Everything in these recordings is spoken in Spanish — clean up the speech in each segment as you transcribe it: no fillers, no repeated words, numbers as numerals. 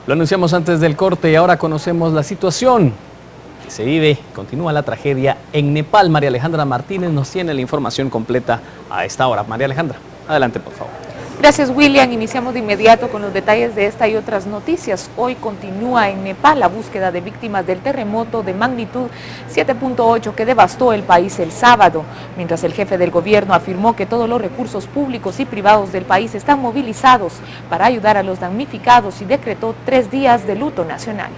Lo anunciamos antes del corte y ahora conocemos la situación que se vive. Continúa la tragedia en Nepal. María Alejandra Martínez nos tiene la información completa a esta hora. María Alejandra, adelante por favor. Gracias, William. Iniciamos de inmediato con los detalles de esta y otras noticias. Hoy continúa en Nepal la búsqueda de víctimas del terremoto de magnitud 7.8 que devastó el país el sábado, mientras el jefe del gobierno afirmó que todos los recursos públicos y privados del país están movilizados para ayudar a los damnificados y decretó 3 días de luto nacional.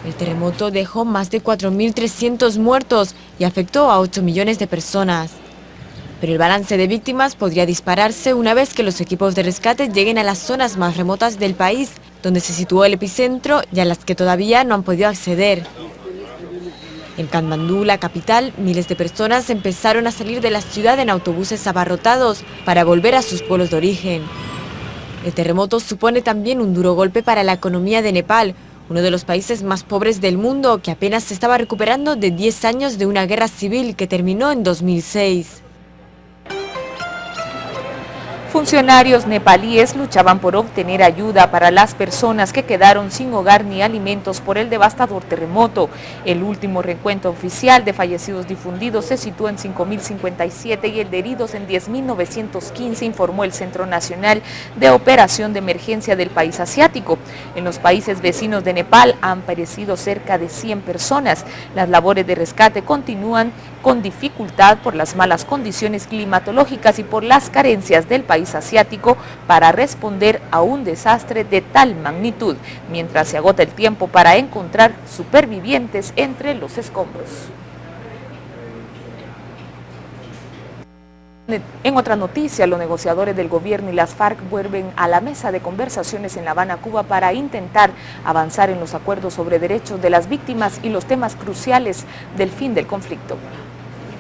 El terremoto dejó más de 4.300 muertos y afectó a 8 millones de personas. Pero el balance de víctimas podría dispararse una vez que los equipos de rescate lleguen a las zonas más remotas del país, donde se situó el epicentro y a las que todavía no han podido acceder. En Katmandú, la capital, miles de personas empezaron a salir de la ciudad en autobuses abarrotados para volver a sus pueblos de origen. El terremoto supone también un duro golpe para la economía de Nepal, uno de los países más pobres del mundo que apenas se estaba recuperando de 10 años de una guerra civil que terminó en 2006. Funcionarios nepalíes luchaban por obtener ayuda para las personas que quedaron sin hogar ni alimentos por el devastador terremoto. El último recuento oficial de fallecidos difundidos se situó en 5.057 y el de heridos en 10.915, informó el Centro Nacional de Operación de Emergencia del país asiático. En los países vecinos de Nepal han perecido cerca de 100 personas. Las labores de rescate continúan con dificultad por las malas condiciones climatológicas y por las carencias del país asiático para responder a un desastre de tal magnitud, mientras se agota el tiempo para encontrar supervivientes entre los escombros. En otra noticia, los negociadores del gobierno y las FARC vuelven a la mesa de conversaciones en La Habana, Cuba, para intentar avanzar en los acuerdos sobre derechos de las víctimas y los temas cruciales del fin del conflicto.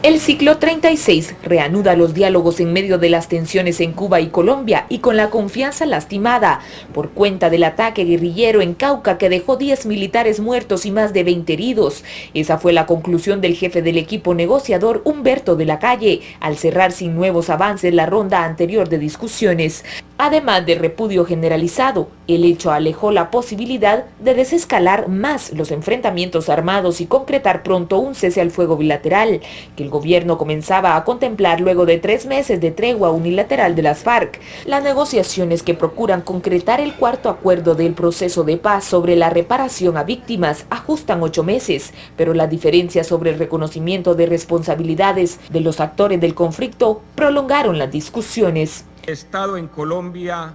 El ciclo 36 reanuda los diálogos en medio de las tensiones en Cuba y Colombia y con la confianza lastimada por cuenta del ataque guerrillero en Cauca que dejó 10 militares muertos y más de 20 heridos. Esa fue la conclusión del jefe del equipo negociador, Humberto de la Calle, al cerrar sin nuevos avances la ronda anterior de discusiones. Además de repudio generalizado, el hecho alejó la posibilidad de desescalar más los enfrentamientos armados y concretar pronto un cese al fuego bilateral, que el gobierno comenzaba a contemplar luego de 3 meses de tregua unilateral de las FARC. Las negociaciones que procuran concretar el cuarto acuerdo del proceso de paz sobre la reparación a víctimas ajustan 8 meses, pero las diferencias sobre el reconocimiento de responsabilidades de los actores del conflicto prolongaron las discusiones. El Estado en Colombia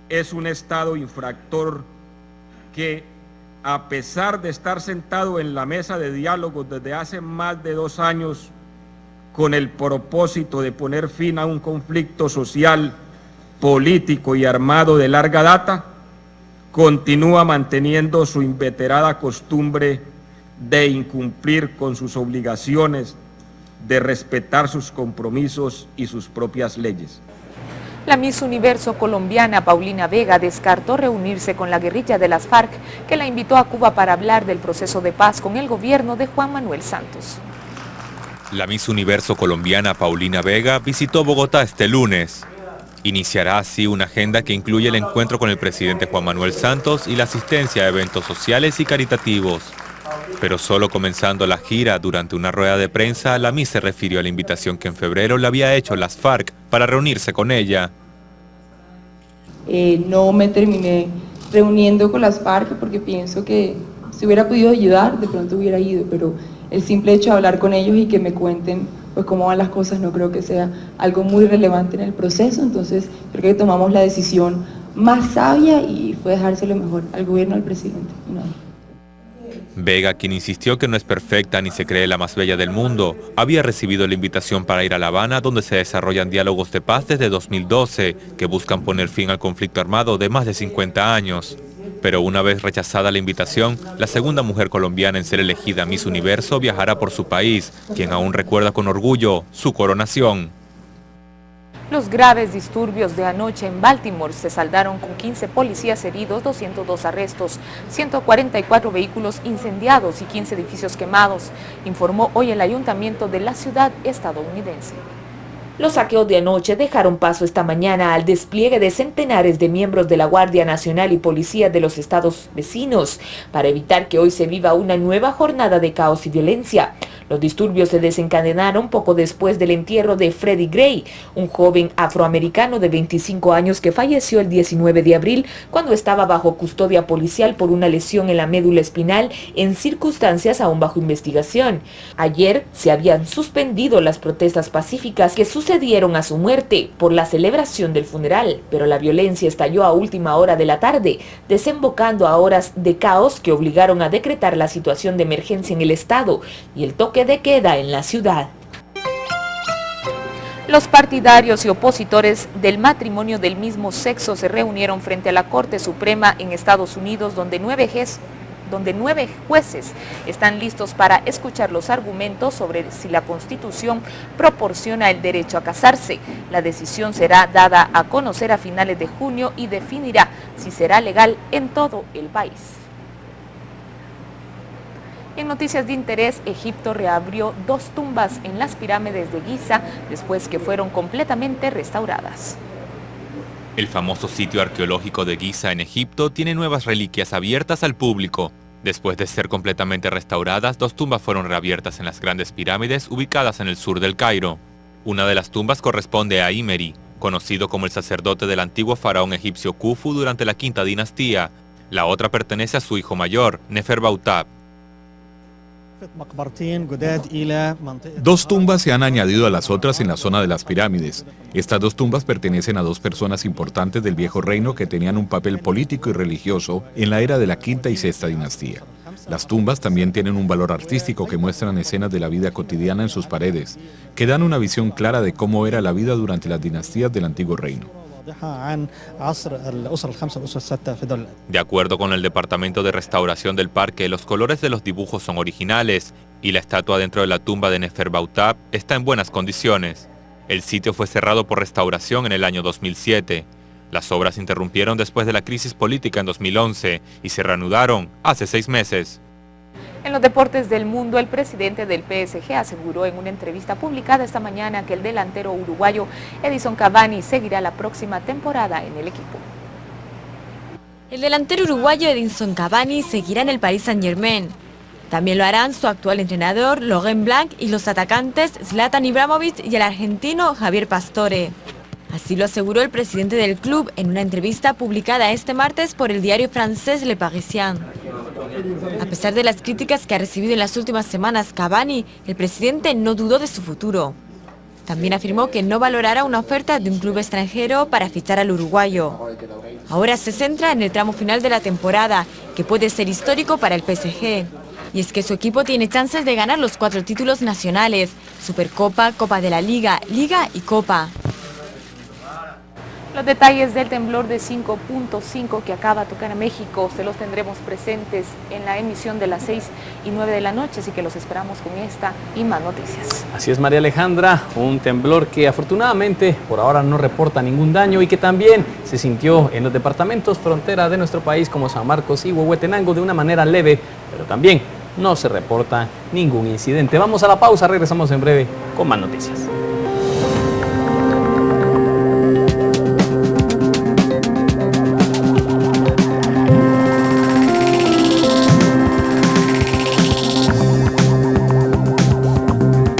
es un Estado infractor que, a pesar de estar sentado en la mesa de diálogo desde hace más de 2 años, con el propósito de poner fin a un conflicto social, político y armado de larga data, continúa manteniendo su inveterada costumbre de incumplir con sus obligaciones, de respetar sus compromisos y sus propias leyes. La Miss Universo colombiana Paulina Vega descartó reunirse con la guerrilla de las FARC, que la invitó a Cuba para hablar del proceso de paz con el gobierno de Juan Manuel Santos. La Miss Universo colombiana Paulina Vega visitó Bogotá este lunes. Iniciará así una agenda que incluye el encuentro con el presidente Juan Manuel Santos y la asistencia a eventos sociales y caritativos. Pero solo comenzando la gira, durante una rueda de prensa, la Miss se refirió a la invitación que en febrero le había hecho las FARC para reunirse con ella. No me terminé reuniendo con las FARC porque pienso que si hubiera podido ayudar, de pronto hubiera ido, pero el simple hecho de hablar con ellos y que me cuenten pues cómo van las cosas no creo que sea algo muy relevante en el proceso, entonces creo que tomamos la decisión más sabia y fue dejárselo mejor al gobierno, al presidente. No. Vega, quien insistió que no es perfecta ni se cree la más bella del mundo, había recibido la invitación para ir a La Habana, donde se desarrollan diálogos de paz desde 2012, que buscan poner fin al conflicto armado de más de 50 años. Pero una vez rechazada la invitación, la segunda mujer colombiana en ser elegida Miss Universo viajará por su país, quien aún recuerda con orgullo su coronación. Los graves disturbios de anoche en Baltimore se saldaron con 15 policías heridos, 202 arrestos, 144 vehículos incendiados y 15 edificios quemados, informó hoy el ayuntamiento de la ciudad estadounidense. Los saqueos de anoche dejaron paso esta mañana al despliegue de centenares de miembros de la Guardia Nacional y policías de los estados vecinos para evitar que hoy se viva una nueva jornada de caos y violencia. Los disturbios se desencadenaron poco después del entierro de Freddie Gray, un joven afroamericano de 25 años que falleció el 19 de abril cuando estaba bajo custodia policial por una lesión en la médula espinal en circunstancias aún bajo investigación. Ayer se habían suspendido las protestas pacíficas que sucedieron a su muerte por la celebración del funeral, pero la violencia estalló a última hora de la tarde, desembocando a horas de caos que obligaron a decretar la situación de emergencia en el estado y el toque de queda en la ciudad. Los partidarios y opositores del matrimonio del mismo sexo se reunieron frente a la Corte Suprema en Estados Unidos, donde nueve jueces están listos para escuchar los argumentos sobre si la Constitución proporciona el derecho a casarse. La decisión será dada a conocer a finales de junio y definirá si será legal en todo el país. En noticias de interés, Egipto reabrió 2 tumbas en las pirámides de Giza después que fueron completamente restauradas. El famoso sitio arqueológico de Giza en Egipto tiene nuevas reliquias abiertas al público. Después de ser completamente restauradas, 2 tumbas fueron reabiertas en las grandes pirámides ubicadas en el sur del Cairo. Una de las tumbas corresponde a Imeri, conocido como el sacerdote del antiguo faraón egipcio Khufu durante la quinta dinastía. La otra pertenece a su hijo mayor, Neferbautab. 2 tumbas se han añadido a las otras en la zona de las pirámides. Estas 2 tumbas pertenecen a 2 personas importantes del viejo reino que tenían un papel político y religioso en la era de la quinta y sexta dinastía. Las tumbas también tienen un valor artístico que muestran escenas de la vida cotidiana en sus paredes, que dan una visión clara de cómo era la vida durante las dinastías del antiguo reino. De acuerdo con el Departamento de Restauración del parque, los colores de los dibujos son originales y la estatua dentro de la tumba de Neferbautab está en buenas condiciones. El sitio fue cerrado por restauración en el año 2007. Las obras se interrumpieron después de la crisis política en 2011 y se reanudaron hace 6 meses. En los deportes del mundo, el presidente del PSG aseguró en una entrevista publicada esta mañana que el delantero uruguayo Edinson Cavani seguirá la próxima temporada en el equipo. El delantero uruguayo Edinson Cavani seguirá en el Paris Saint-Germain. También lo harán su actual entrenador Laurent Blanc y los atacantes Zlatan Ibrahimovic y el argentino Javier Pastore. Así lo aseguró el presidente del club en una entrevista publicada este martes por el diario francés Le Parisien. A pesar de las críticas que ha recibido en las últimas semanas Cavani, el presidente no dudó de su futuro. También afirmó que no valorará una oferta de un club extranjero para fichar al uruguayo. Ahora se centra en el tramo final de la temporada, que puede ser histórico para el PSG. Y es que su equipo tiene chances de ganar los 4 títulos nacionales: Supercopa, Copa de la Liga, Liga y Copa. Los detalles del temblor de 5.5 que acaba de tocar a México se los tendremos presentes en la emisión de las 6 y 9 de la noche, así que los esperamos con esta y más noticias. Así es, María Alejandra, un temblor que afortunadamente por ahora no reporta ningún daño y que también se sintió en los departamentos frontera de nuestro país como San Marcos y Huehuetenango de una manera leve, pero también no se reporta ningún incidente. Vamos a la pausa, regresamos en breve con más noticias.